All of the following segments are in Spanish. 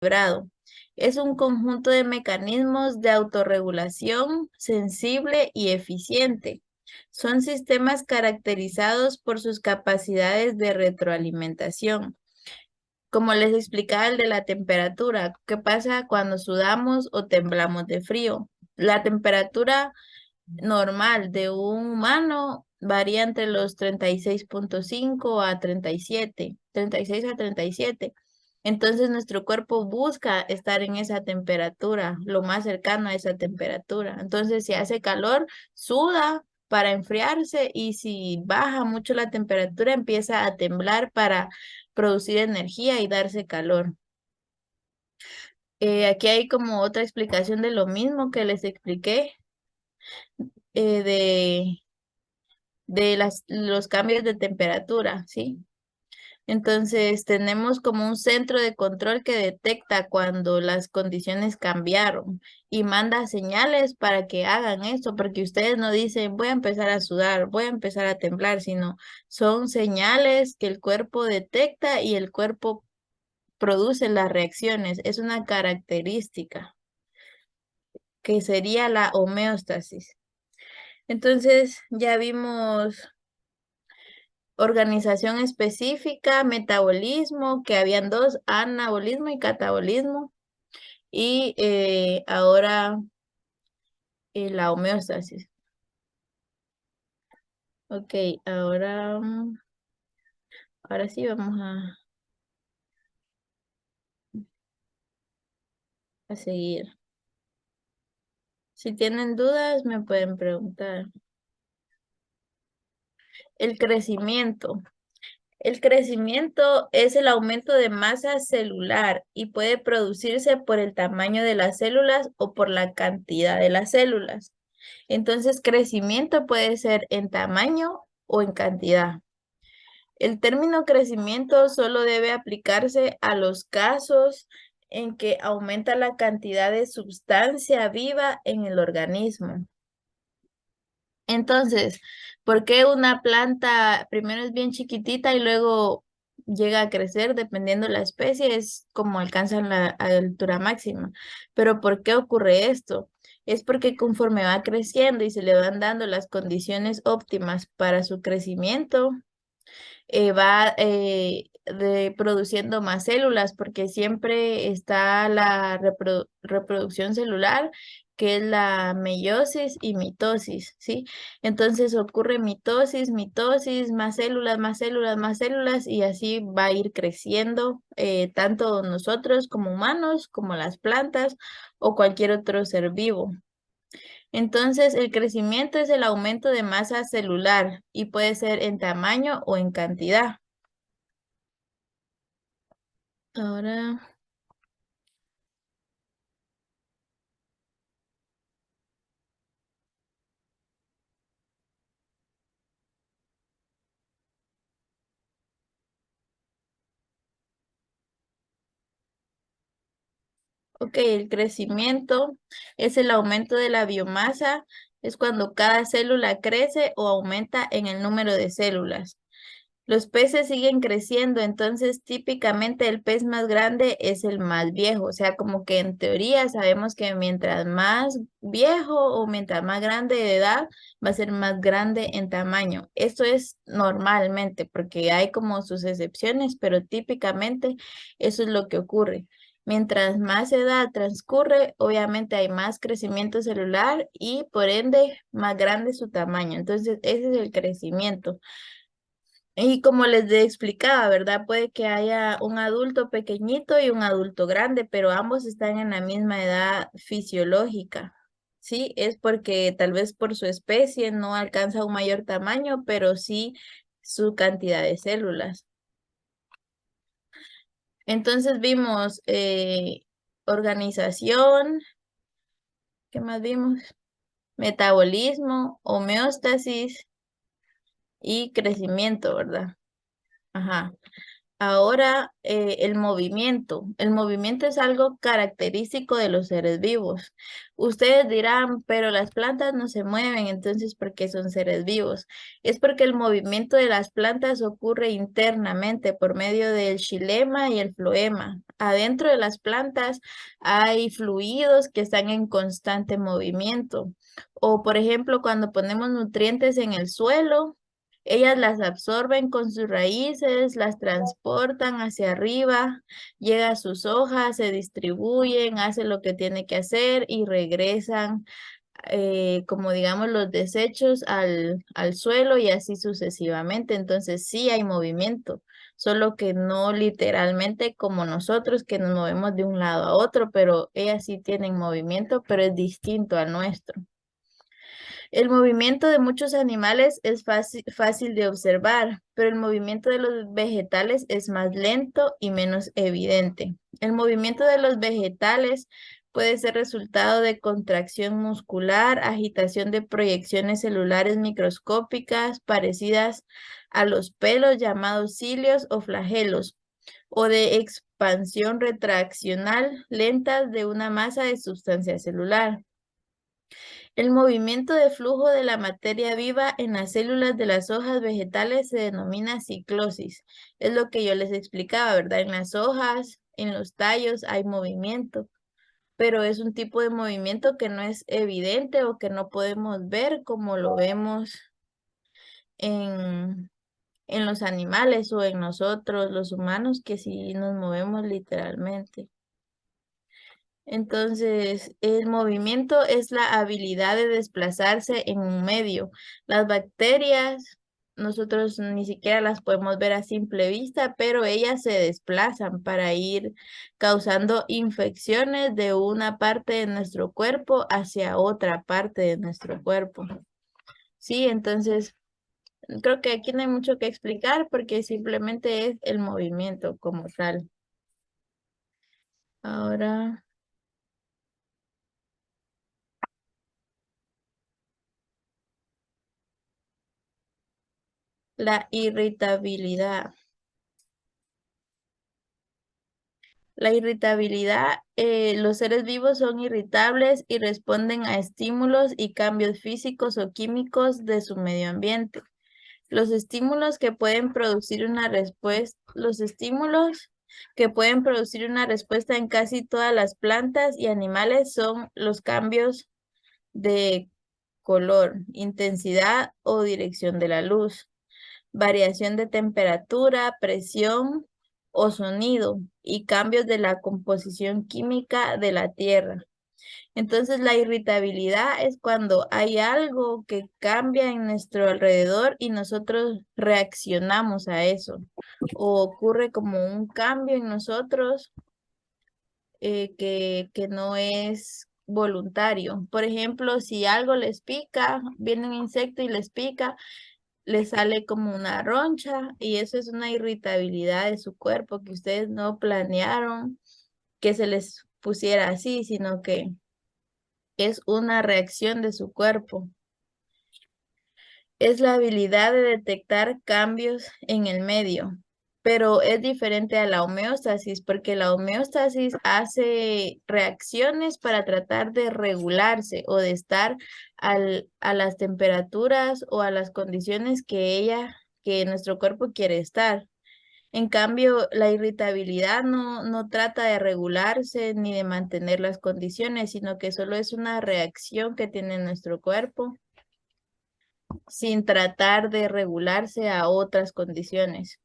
equilibrado. Es un conjunto de mecanismos de autorregulación sensible y eficiente. Son sistemas caracterizados por sus capacidades de retroalimentación. Como les explicaba el de la temperatura, ¿qué pasa cuando sudamos o temblamos de frío? La temperatura normal de un humano varía entre los 36,5 a 37, 36 a 37. Entonces nuestro cuerpo busca estar en esa temperatura, lo más cercano a esa temperatura. Entonces si hace calor, suda para enfriarse y si baja mucho la temperatura, empieza a temblar para producir energía y darse calor. Aquí hay como otra explicación de lo mismo que les expliqué, eh, de los cambios de temperatura, ¿sí? Entonces, tenemos como un centro de control que detecta cuando las condiciones cambiaron y manda señales para que hagan eso, porque ustedes no dicen voy a empezar a sudar, voy a empezar a temblar, sino son señales que el cuerpo detecta y el cuerpo produce las reacciones. Es una característica que sería la homeostasis. Entonces, ya vimos organización específica, metabolismo, que habían dos, anabolismo y catabolismo, y ahora la homeostasis. Ok, ahora, ahora sí vamos a seguir. Si tienen dudas, me pueden preguntar. El crecimiento. El crecimiento es el aumento de masa celular y puede producirse por el tamaño de las células o por la cantidad de las células. Entonces, crecimiento puede ser en tamaño o en cantidad. El término crecimiento solo debe aplicarse a los casos en que aumenta la cantidad de sustancia viva en el organismo. Entonces, ¿por qué una planta primero es bien chiquitita y luego llega a crecer dependiendo de la especie? Es como alcanzan la altura máxima. Pero ¿por qué ocurre esto? Es porque conforme va creciendo y se le van dando las condiciones óptimas para su crecimiento, va produciendo más células, porque siempre está la reproducción celular, que es la meiosis y mitosis, ¿sí? Entonces ocurre mitosis, mitosis, más células, más células, más células, y así va a ir creciendo, tanto nosotros como humanos, como las plantas o cualquier otro ser vivo. Entonces, el crecimiento es el aumento de masa celular y puede ser en tamaño o en cantidad. Ahora, ok, el crecimiento es el aumento de la biomasa, es cuando cada célula crece o aumenta en el número de células. Los peces siguen creciendo, entonces típicamente el pez más grande es el más viejo, o sea, como que en teoría sabemos que mientras más viejo o mientras más grande de edad, va a ser más grande en tamaño. Esto es normalmente, porque hay como sus excepciones, pero típicamente eso es lo que ocurre. Mientras más edad transcurre, obviamente hay más crecimiento celular y por ende más grande su tamaño. Entonces, ese es el crecimiento. Y como les explicaba, ¿verdad? Puede que haya un adulto pequeñito y un adulto grande, pero ambos están en la misma edad fisiológica. Sí, es porque tal vez por su especie no alcanza un mayor tamaño, pero sí su cantidad de células. Entonces vimos organización, ¿qué más vimos? Metabolismo, homeostasis y crecimiento, ¿verdad? Ajá. Ahora, el movimiento. El movimiento es algo característico de los seres vivos. Ustedes dirán, pero las plantas no se mueven, entonces, ¿por qué son seres vivos? Es porque el movimiento de las plantas ocurre internamente por medio del xilema y el floema. adentro de las plantas hay fluidos que están en constante movimiento. O por ejemplo, cuando ponemos nutrientes en el suelo, ellas las absorben con sus raíces, las transportan hacia arriba, llega a sus hojas, se distribuyen, hacen lo que tiene que hacer y regresan como digamos los desechos al suelo y así sucesivamente. Entonces sí hay movimiento, solo que no literalmente como nosotros que nos movemos de un lado a otro, pero ellas sí tienen movimiento, pero es distinto al nuestro. El movimiento de muchos animales es fácil de observar, pero el movimiento de los vegetales es más lento y menos evidente. El movimiento de los vegetales puede ser resultado de contracción muscular, agitación de proyecciones celulares microscópicas parecidas a los pelos llamados cilios o flagelos, o de expansión retraccional lenta de una masa de sustancia celular. El movimiento de flujo de la materia viva en las células de las hojas vegetales se denomina ciclosis. Es lo que yo les explicaba, ¿verdad? En las hojas, en los tallos hay movimiento, pero es un tipo de movimiento que no es evidente o que no podemos ver como lo vemos en, en los animales o en nosotros, los humanos, que sí nos movemos literalmente. Entonces, el movimiento es la habilidad de desplazarse en un medio. Las bacterias, nosotros ni siquiera las podemos ver a simple vista, pero ellas se desplazan para ir causando infecciones de una parte de nuestro cuerpo hacia otra parte de nuestro cuerpo. Sí, entonces creo que aquí no hay mucho que explicar porque simplemente es el movimiento como tal. Ahora, la irritabilidad. La irritabilidad, los seres vivos son irritables y responden a estímulos y cambios físicos o químicos de su medio ambiente. Los estímulos que pueden producir una respuesta, los estímulos que pueden producir una respuesta en casi todas las plantas y animales son los cambios de color, intensidad o dirección de la luz, variación de temperatura, presión o sonido y cambios de la composición química de la tierra. Entonces la irritabilidad es cuando hay algo que cambia en nuestro alrededor y nosotros reaccionamos a eso. O ocurre como un cambio en nosotros que no es voluntario. Por ejemplo, si algo les pica, viene un insecto y les pica, le sale como una roncha y eso es una irritabilidad de su cuerpo que ustedes no planearon que se les pusiera así, sino que es una reacción de su cuerpo. Es la habilidad de detectar cambios en el medio, pero es diferente a la homeostasis porque la homeostasis hace reacciones para tratar de regularse o de estar a las temperaturas o a las condiciones que nuestro cuerpo quiere estar. En cambio, la irritabilidad no trata de regularse ni de mantener las condiciones, sino que solo es una reacción que tiene nuestro cuerpo sin tratar de regularse a otras condiciones.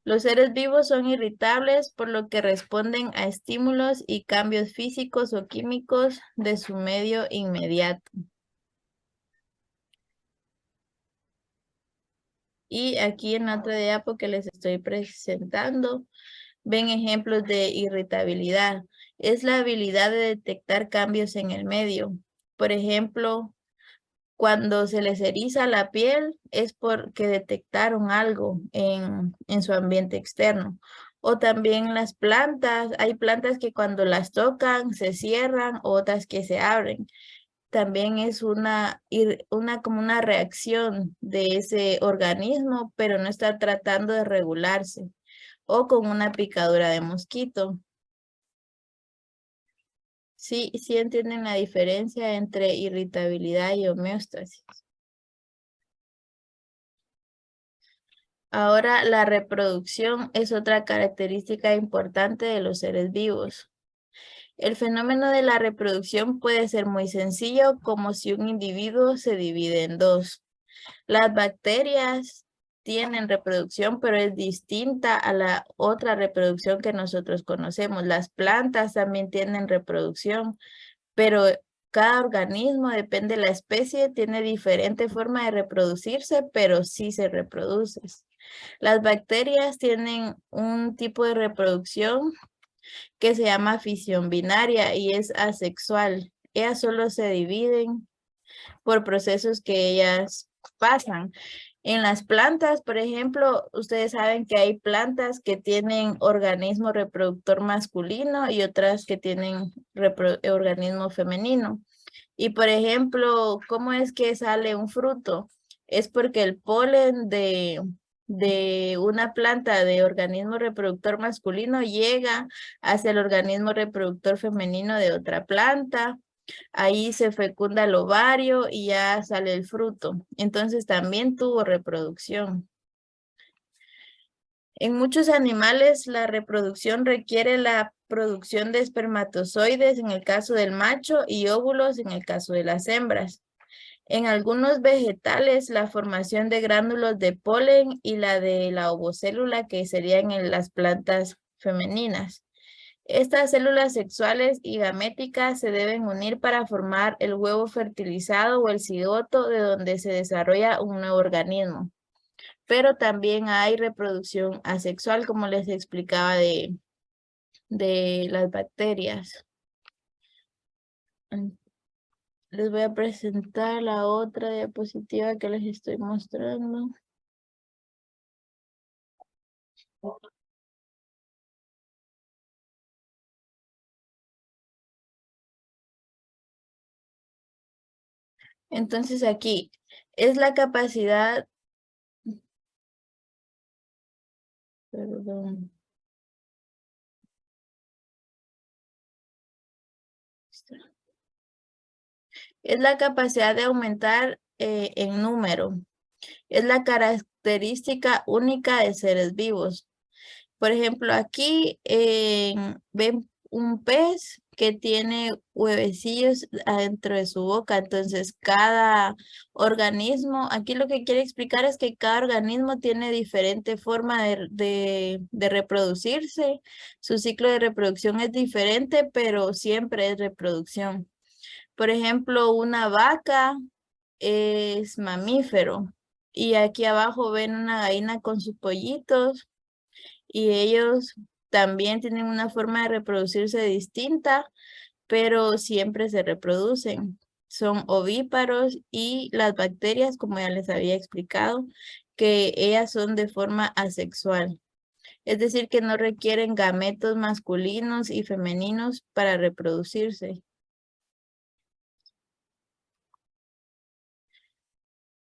Los seres vivos son irritables por lo que responden a estímulos y cambios físicos o químicos de su medio inmediato. Y aquí en la otra diapo que les estoy presentando, ven ejemplos de irritabilidad. Es la habilidad de detectar cambios en el medio. Por ejemplo, cuando se les eriza la piel es porque detectaron algo en su ambiente externo. O también las plantas, hay plantas que cuando las tocan se cierran, otras que se abren. También es como una reacción de ese organismo, pero no está tratando de regularse. O con una picadura de mosquito. Sí, sí entienden la diferencia entre irritabilidad y homeostasis. Ahora, la reproducción es otra característica importante de los seres vivos. El fenómeno de la reproducción puede ser muy sencillo, como si un individuo se divide en dos. Las bacterias tienen reproducción, pero es distinta a la otra reproducción que nosotros conocemos. Las plantas también tienen reproducción, pero cada organismo, depende de la especie, tiene diferente forma de reproducirse, pero sí se reproduce. Las bacterias tienen un tipo de reproducción que se llama fisión binaria y es asexual. Ellas solo se dividen por procesos que ellas pasan. En las plantas, por ejemplo, ustedes saben que hay plantas que tienen organismo reproductor masculino y otras que tienen organismo femenino. Y por ejemplo, ¿cómo es que sale un fruto? Es porque el polen de una planta de organismo reproductor masculino llega hacia el organismo reproductor femenino de otra planta. Ahí se fecunda el ovario y ya sale el fruto. Entonces también tuvo reproducción. En muchos animales la reproducción requiere la producción de espermatozoides en el caso del macho y óvulos en el caso de las hembras. En algunos vegetales la formación de gránulos de polen y la de la ovocélula que serían en las plantas femeninas. Estas células sexuales y gaméticas se deben unir para formar el huevo fertilizado o el cigoto de donde se desarrolla un nuevo organismo. Pero también hay reproducción asexual, como les explicaba de las bacterias. Les voy a presentar la otra diapositiva que les estoy mostrando. Entonces aquí es la capacidad, perdón, es la capacidad de aumentar en número. Es la característica única de seres vivos. Por ejemplo, aquí ven un pez que tiene huevecillos adentro de su boca. Entonces, cada organismo, aquí lo que quiere explicar es que cada organismo tiene diferente forma de reproducirse. Su ciclo de reproducción es diferente, pero siempre es reproducción. Por ejemplo, una vaca es mamífero. Y aquí abajo ven una gallina con sus pollitos y ellos también tienen una forma de reproducirse distinta, pero siempre se reproducen. Son ovíparos y las bacterias, como ya les había explicado, que ellas son de forma asexual. Es decir, que no requieren gametos masculinos y femeninos para reproducirse.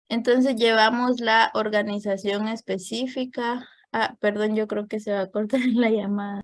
Entonces llevamos la organización específica. Ah, perdón, yo creo que se va a cortar la llamada.